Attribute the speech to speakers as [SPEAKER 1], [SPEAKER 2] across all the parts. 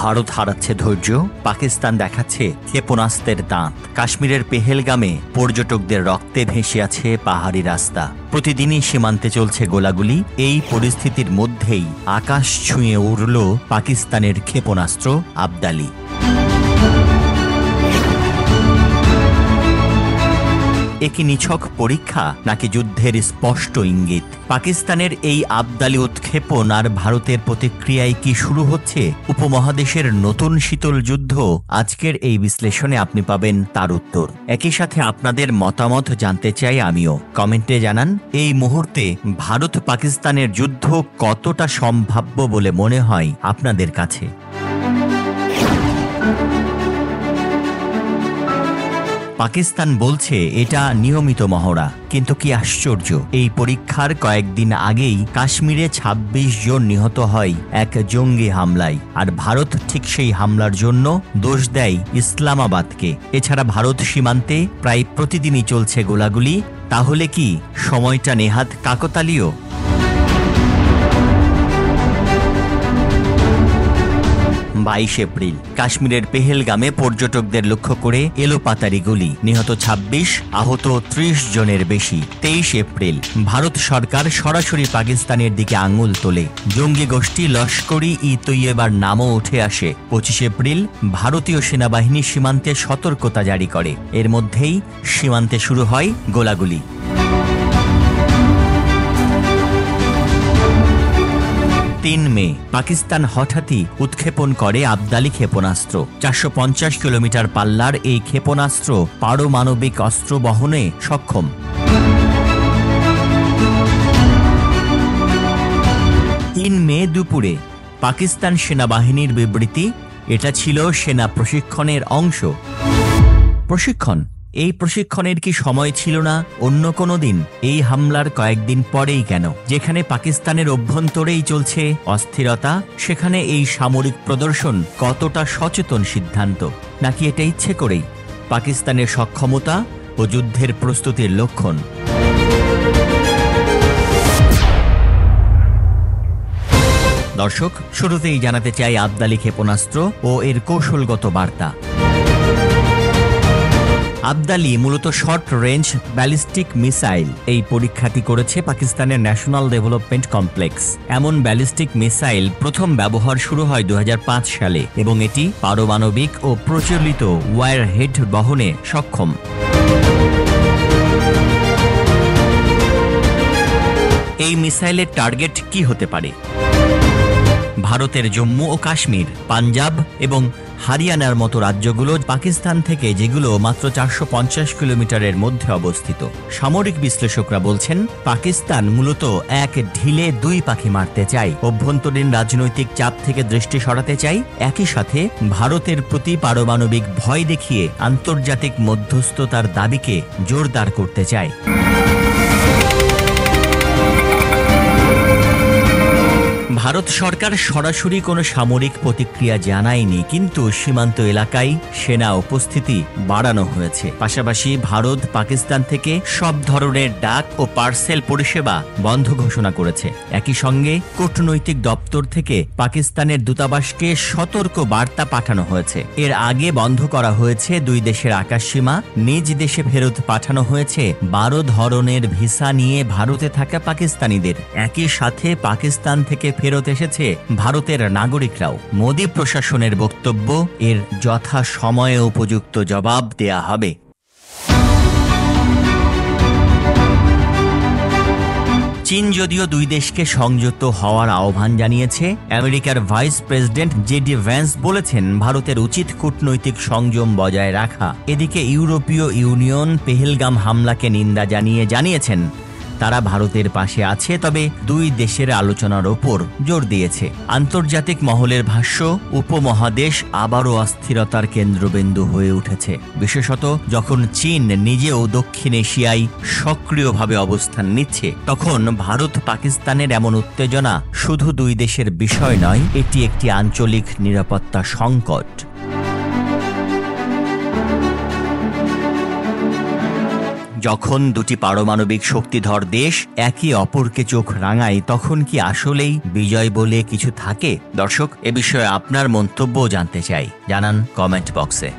[SPEAKER 1] ভারত হারাচ্ছে ধৈর্য, পাকিস্তান দেখাচ্ছে ক্ষেপণাস্ত্রের দাঁত। কাশ্মীরের পেহেলগামে পর্যটকদের রক্তে ভেসে আছে পাহাড়ি রাস্তা। প্রতিদিনই সীমান্তে চলছে গোলাগুলি। এই পরিস্থিতির মধ্যেই আকাশ ছুঁয়ে উড়ল পাকিস্তানের ক্ষেপণাস্ত্র আবদালি। একই নিছক পরীক্ষা নাকি যুদ্ধের স্পষ্ট ইঙ্গিত? পাকিস্তানের এই আবদালি উৎক্ষেপণ আর ভারতের প্রতিক্রিয়ায় কি শুরু হচ্ছে উপমহাদেশের নতুন শীতল যুদ্ধ? আজকের এই বিশ্লেষণে আপনি পাবেন তার উত্তর। একই সাথে আপনাদের মতামত জানতে চাই আমিও। কমেন্টে জানান, এই মুহূর্তে ভারত পাকিস্তানের যুদ্ধ কতটা সম্ভাব্য বলে মনে হয় আপনাদের কাছে? পাকিস্তান বলছে এটা নিয়মিত মহড়া, কিন্তু কি আশ্চর্য, এই পরীক্ষার কয়েকদিন আগেই কাশ্মীরে ২৬ জন নিহত হয় এক জঙ্গি হামলায়। আর ভারত ঠিক সেই হামলার জন্য দোষ দেয় ইসলামাবাদকে। এছাড়া ভারত সীমান্তে প্রায় প্রতিদিনই চলছে গোলাগুলি। তাহলে কি সময়টা নেহাত কাকতালীয়? ২২ এপ্রিল কাশ্মীরের পেহেলগামে পর্যটকদের লক্ষ্য করে এলোপাতাড়ি গুলি, নিহত ২৬, আহত ৩০ জনের বেশি। ২৩ এপ্রিল ভারত সরকার সরাসরি পাকিস্তানের দিকে আঙুল তোলে, জঙ্গি গোষ্ঠী লস্কর-ই-তৈয়বার নামও উঠে আসে। ২৫ এপ্রিল ভারতীয় সেনাবাহিনী সীমান্তে সতর্কতা জারি করে। এর মধ্যেই সীমান্তে শুরু হয় গোলাগুলি। ৩ মে পাকিস্তান হঠাৎই উৎক্ষেপণ করে আবদালি ক্ষেপণাস্ত্র। ৪৫০ কিলোমিটার পাল্লার এই ক্ষেপণাস্ত্র পারমাণবিক অস্ত্র বহনে সক্ষম। ৩ মে দুপুরে পাকিস্তান সেনাবাহিনীর বিবৃতি, এটা ছিল সেনা প্রশিক্ষণের অংশ। প্রশিক্ষণ? এই প্রশিক্ষণের কি সময় ছিল না অন্য কোনো দিন? এই হামলার কয়েকদিন পরেই কেন? যেখানে পাকিস্তানের অভ্যন্তরেই চলছে অস্থিরতা, সেখানে এই সামরিক প্রদর্শন কতটা সচেতন সিদ্ধান্ত? নাকি এটা ইচ্ছে করেই পাকিস্তানের সক্ষমতা ও যুদ্ধের প্রস্তুতির লক্ষণ? দর্শক, শুরুতেই জানাতে চাই আবদালি ক্ষেপণাস্ত্র ও এর কৌশলগত বার্তা। আবদালি মূলত শর্ট রেঞ্জ ব্যালিস্টিক মিসাইল। এই পরীক্ষাটি করেছে পাকিস্তানের ন্যাশনাল ডেভেলপমেন্ট কমপ্লেক্স। এমন ব্যালিস্টিক মিসাইল প্রথম ব্যবহার শুরু হয় ২০০৫ সালে এবং এটি পারমাণবিক ও প্রচলিত ওয়ারহেড বহনে সক্ষম। এই মিসাইলের টার্গেট কি হতে পারে? ভারতের জম্মু ও কাশ্মীর, পাঞ্জাব এবং হারিয়ানার মতো রাজ্যগুলো পাকিস্তান থেকে, যেগুলো মাত্র ৪৫০ কিলোমিটারের মধ্যে অবস্থিত। সামরিক বিশ্লেষকরা বলছেন পাকিস্তান মূলত এক ঢিলে দুই পাখি মারতে চায়। অভ্যন্তরীণ রাজনৈতিক চাপ থেকে দৃষ্টি সরাতে চায়, একই সাথে ভারতের প্রতি পারমাণবিক ভয় দেখিয়ে আন্তর্জাতিক মধ্যস্থতার দাবিকে জোরদার করতে চায়। ভারত সরকার সরাসরি কোনো সামরিক প্রতিক্রিয়া জানায়নি, কিন্তু সীমান্ত এলাকায় সেনা উপস্থিতি বাড়ানো হয়েছে। পাশাপাশি ভারত পাকিস্তান থেকে সব ধরনের ডাক ও পার্সেল পরিষেবা বন্ধ ঘোষণা করেছে। একই সঙ্গে কূটনৈতিক দপ্তর থেকে পাকিস্তানের দূতাবাসকে সতর্ক বার্তা পাঠানো হয়েছে। এর আগে বন্ধ করা হয়েছে দুই দেশের আকাশসীমা। নিজ দেশে ফেরত পাঠানো হয়েছে ১২ ধরনের ভিসা নিয়ে ভারতে থাকা পাকিস্তানিদের। একই সাথে পাকিস্তান থেকে ফেরত এসেছে ভারতের নাগরিকরাও। মোদী প্রশাসনের বক্তব্য, এর যথা সময়ে উপযুক্ত জবাব দেয়া হবে। চীন যদিও দুই দেশকে সংযত হওয়ার আহ্বান জানিয়েছে, আমেরিকার ভাইস প্রেসিডেন্ট জেডি ভ্যান্স বলেছেন ভারতের উচিত কূটনৈতিক সংযম বজায় রাখা। এদিকে ইউরোপীয় ইউনিয়ন পেহেলগাম হামলাকে নিন্দা জানিয়েছেন তারা ভারতের পাশে আছে, তবে দুই দেশের আলোচনার ওপর জোর দিয়েছে। আন্তর্জাতিক মহলের ভাষ্য, উপমহাদেশ আবারও অস্থিরতার কেন্দ্রবিন্দু হয়ে উঠেছে, বিশেষত যখন চীন নিজেও দক্ষিণ এশিয়ায় সক্রিয়ভাবে অবস্থান নিচ্ছে। তখন ভারত পাকিস্তানের এমন উত্তেজনা শুধু দুই দেশের বিষয় নয়, এটি একটি আঞ্চলিক নিরাপত্তা সংকট। যখন দুটি পারমাণবিক শক্তিধর দেশ একে অপরকে চোখ রাঙায় তখন কি আসলেই বিজয় বলে কিছু থাকে? দর্শক, এ বিষয়ে আপনার মন্তব্য জানতে চাই, জানান কমেন্ট বক্সে।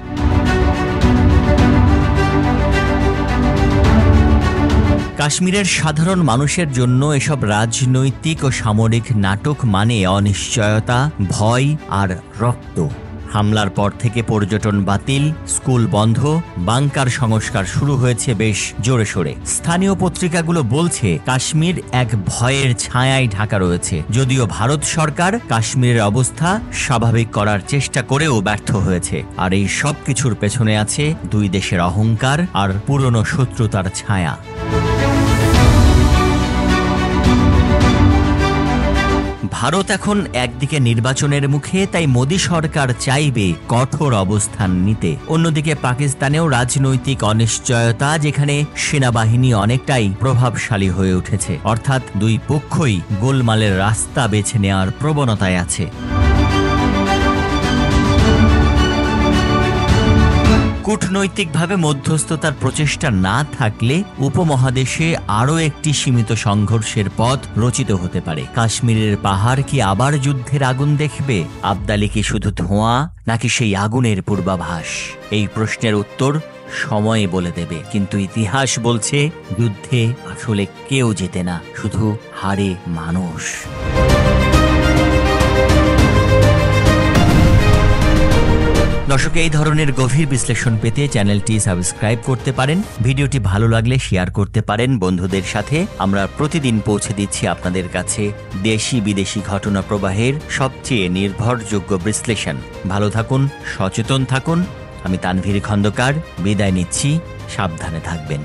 [SPEAKER 1] কাশ্মীরের সাধারণ মানুষের জন্য এসব রাজনৈতিক ও সামরিক নাটক মানে অনিশ্চয়তা, ভয় আর রক্ত। হামলার পর থেকে পর্যটন বাতিল, স্কুল বন্ধ, বাংকার সংস্কার শুরু হয়েছে বেশ জোরে সোরে। স্থানীয় পত্রিকাগুলো বলছে কাশ্মীর এক ভয়ের ছায়ায় ঢাকা রয়েছে, যদিও ভারত সরকার কাশ্মীরের অবস্থা স্বাভাবিক করার চেষ্টা করেও ব্যর্থ হয়েছে। আর এই সব কিছুর পেছনে আছে দুই দেশের অহংকার আর পুরনো শত্রুতার ছায়া। ভারত এখন একদিকে নির্বাচনের মুখে, তাই মোদী সরকার চাইবে কঠোর অবস্থান নিতে। অন্যদিকে পাকিস্তানেও রাজনৈতিক অনিশ্চয়তা, যেখানে সেনাবাহিনী অনেকটাই প্রভাবশালী হয়ে উঠেছে। অর্থাৎ দুই পক্ষই গোলমালের রাস্তা বেছে নেওয়ার প্রবণতায় আছে। কূটনৈতিকভাবে মধ্যস্থতার প্রচেষ্টা না থাকলে উপমহাদেশে আরও একটি সীমিত সংঘর্ষের পথ রচিত হতে পারে। কাশ্মীরের পাহাড় কি আবার যুদ্ধের আগুন দেখবে? আবদালি কি শুধু ধোঁয়া, নাকি সেই আগুনের পূর্বাভাস? এই প্রশ্নের উত্তর সময় বলে দেবে। কিন্তু ইতিহাস বলছে যুদ্ধে আসলে কেউ জেতে না, শুধু হারে মানুষ। দর্শক, এই ধরনের গভীর বিশ্লেষণ পেতে চ্যানেলটি সাবস্ক্রাইব করতে পারেন। ভিডিওটি ভালো লাগলে শেয়ার করতে পারেন বন্ধুদের সাথে। আমরা প্রতিদিন পৌঁছে দিচ্ছি আপনাদের কাছে দেশি বিদেশি ঘটনা প্রবাহের সবচেয়ে নির্ভরযোগ্য বিশ্লেষণ। ভালো থাকুন, সচেতন থাকুন। আমি তানভীর খন্দকার বিদায় নিচ্ছি। সাবধানে থাকবেন।